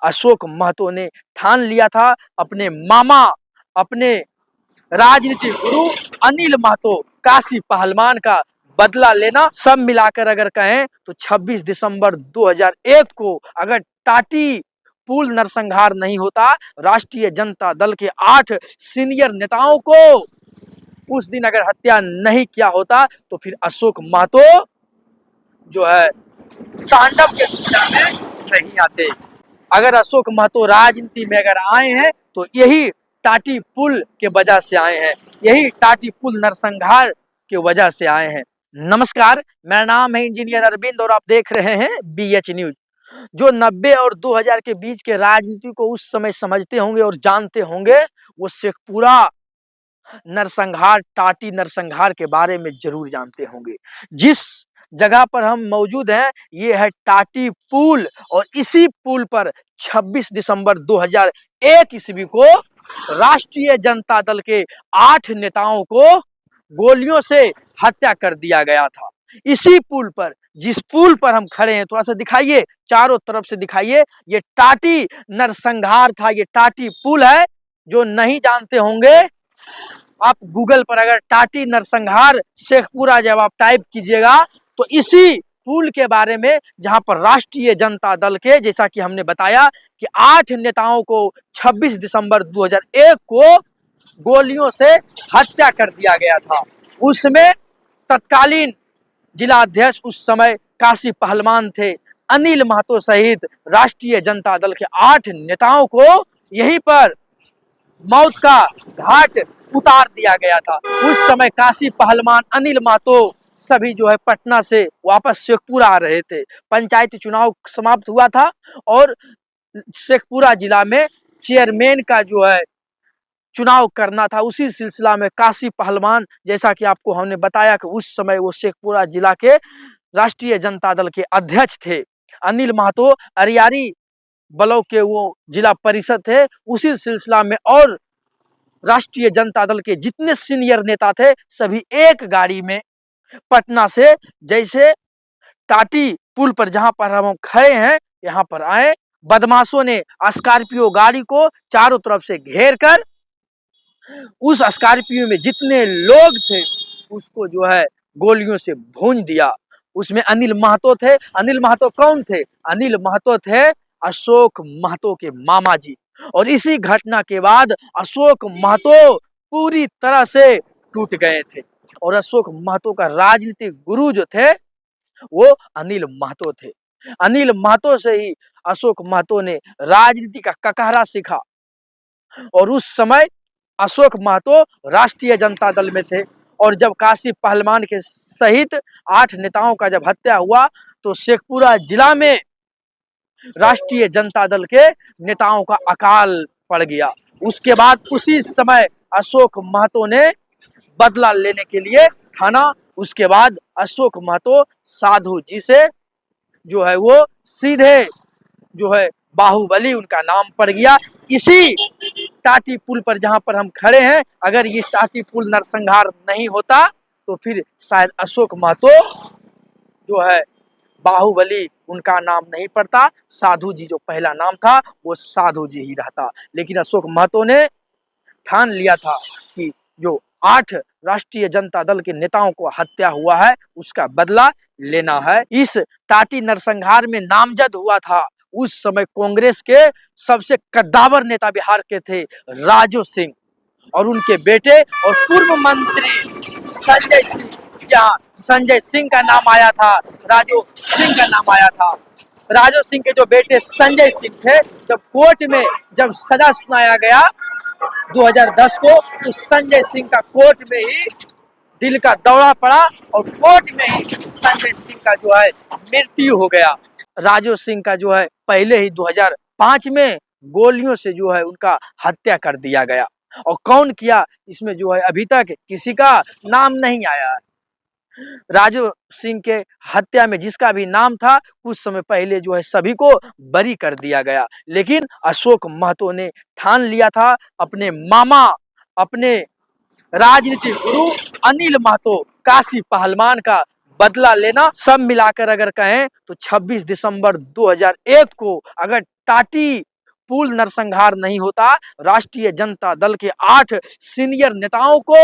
अशोक महतो ने ठान लिया था अपने मामा, अपने राजनीतिक गुरु अनिल महतो काशी पहलवान का बदला लेना। सब मिलाकर अगर कहें तो 26 दिसंबर 2001 को अगर टाटी पुल नरसंहार नहीं होता, राष्ट्रीय जनता दल के 8 सीनियर नेताओं को उस दिन अगर हत्या नहीं किया होता, तो फिर अशोक महतो जो है तांडव के दुनिया में नहीं आते। अगर अशोक महतो राजनीति में अगर आए हैं तो यही टाटी पुल के वजह से आए हैं, यही टाटी पुल नरसंहार के वजह से आए हैं। नमस्कार, मेरा नाम है इंजीनियर अरविंद और आप देख रहे हैं BH न्यूज। जो 90 और 2000 के बीच के राजनीति को उस समय समझते होंगे और जानते होंगे, वो शेखपुरा नरसंहार, टाटी नरसंहार के बारे में जरूर जानते होंगे। जिस जगह पर हम मौजूद हैं ये है टाटी पुल, और इसी पुल पर 26 दिसंबर 2001 ईस्वी को राष्ट्रीय जनता दल के 8 नेताओं को गोलियों से हत्या कर दिया गया था। इसी पुल पर, जिस पुल पर हम खड़े हैं, थोड़ा सा दिखाइए, चारों तरफ से दिखाइए, ये टाटी नरसंहार था, ये टाटी पुल है। जो नहीं जानते होंगे, आप गूगल पर अगर टाटी नरसंहार शेखपुरा जब आप टाइप कीजिएगा तो इसी पुल के बारे में, जहां पर राष्ट्रीय जनता दल के, जैसा कि हमने बताया कि 8 नेताओं को 26 दिसंबर 2001 को गोलियों से हत्या कर दिया गया था। उसमें तत्कालीन जिला अध्यक्ष उस समय काशी पहलवान थे। अनिल महतो सहित राष्ट्रीय जनता दल के 8 नेताओं को यहीं पर मौत का घाट उतार दिया गया था। उस समय काशी पहलवान अनिल महतो सभी जो है पटना से वापस शेखपुरा आ रहे थे। पंचायती चुनाव समाप्त हुआ था और शेखपुरा जिला में चेयरमैन का जो है चुनाव करना था। उसी सिलसिला में काशी पहलवान, जैसा कि आपको हमने बताया कि उस समय वो शेखपुरा जिला के राष्ट्रीय जनता दल के अध्यक्ष थे। अनिल महतो अरियारी ब्लॉक के वो जिला परिषद थे। उसी सिलसिला में और राष्ट्रीय जनता दल के जितने सीनियर नेता थे, सभी एक गाड़ी में पटना से, जैसे टाटी पुल पर जहां पर हम खड़े हैं, यहाँ पर आए। बदमाशों ने स्कॉर्पियो गाड़ी को चारों तरफ से घेर कर उस स्कॉर्पियो में जितने लोग थे उसको जो है गोलियों से भून दिया। उसमें अनिल महतो थे। अनिल महतो कौन थे? अनिल महतो थे अशोक महतो के मामा जी। और इसी घटना के बाद अशोक महतो पूरी तरह से टूट गए थे। और अशोक महतो का राजनीतिक गुरु जो थे वो अनिल महतो थे। अनिल महतो से ही अशोक महतो ने राजनीति का ककहरा सीखा। और उस समय अशोक महतो राष्ट्रीय जनता दल में थे। और जब काशी पहलवान के सहित 8 नेताओं का जब हत्या हुआ तो शेखपुरा जिला में राष्ट्रीय जनता दल के नेताओं का अकाल पड़ गया। उसके बाद उसी समय अशोक महतो ने बदला लेने के लिए ठाना। उसके बाद अशोक महतो साधु जी से जो है वो सीधे जो है बाहुबली उनका नाम पड़ गया। इसी टाटी पुल पर जहां पर हम खड़े हैं, अगर ये टाटी पुल नरसंहार नहीं होता तो फिर शायद अशोक महतो जो है बाहुबली उनका नाम नहीं पड़ता, साधु जी जो पहला नाम था वो साधु जी ही रहता। लेकिन अशोक महतो ने ठान लिया था कि जो 8 राष्ट्रीय जनता दल के नेताओं को हत्या हुआ है उसका बदला लेना है। इस टाटी नरसंहार में नामजद हुआ था उस समय कांग्रेस के सबसे कद्दावर नेता बिहार के थे राजू सिंह, और उनके बेटे और पूर्व मंत्री संजय सिंह। यहाँ संजय सिंह का नाम आया था, राजू सिंह का नाम आया था। राजू सिंह के जो बेटे संजय सिंह थे, जब कोर्ट में जब सजा सुनाया गया 2010 को, तो संजय सिंह का कोर्ट में ही दिल का दौरा पड़ा और कोर्ट में ही संजय सिंह का जो है मृत्यु हो गया। राजू सिंह का जो है पहले ही 2005 में गोलियों से जो है उनका हत्या कर दिया गया। और कौन किया इसमें जो है अभी तक किसी का नाम नहीं आया है। राजू सिंह के हत्या में जिसका भी नाम था कुछ समय पहले जो है सभी को बरी कर दिया गया। लेकिन अशोक महतो ने ठान लिया था अपने मामा, अपने राजनीतिक गुरु अनिल महतो काशी पहलवान का बदला लेना। सब मिलाकर अगर कहें तो 26 दिसंबर 2001 को अगर टाटी पुल नरसंहार नहीं होता, राष्ट्रीय जनता दल के 8 सीनियर नेताओं को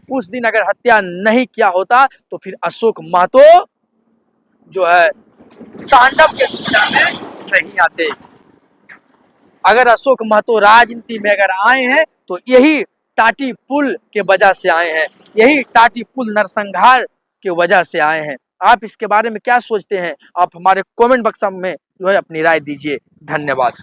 उस दिन अगर हत्या नहीं किया होता, तो फिर अशोक महतो जो है तांडव के दुनिया में नहीं आते। अगर अशोक महतो राजनीति में अगर आए हैं तो यही टाटी पुल के वजह से आए हैं, यही टाटी पुल नरसंहार के वजह से आए हैं। आप इसके बारे में क्या सोचते हैं? आप हमारे कमेंट बॉक्स में जो है अपनी राय दीजिए। धन्यवाद।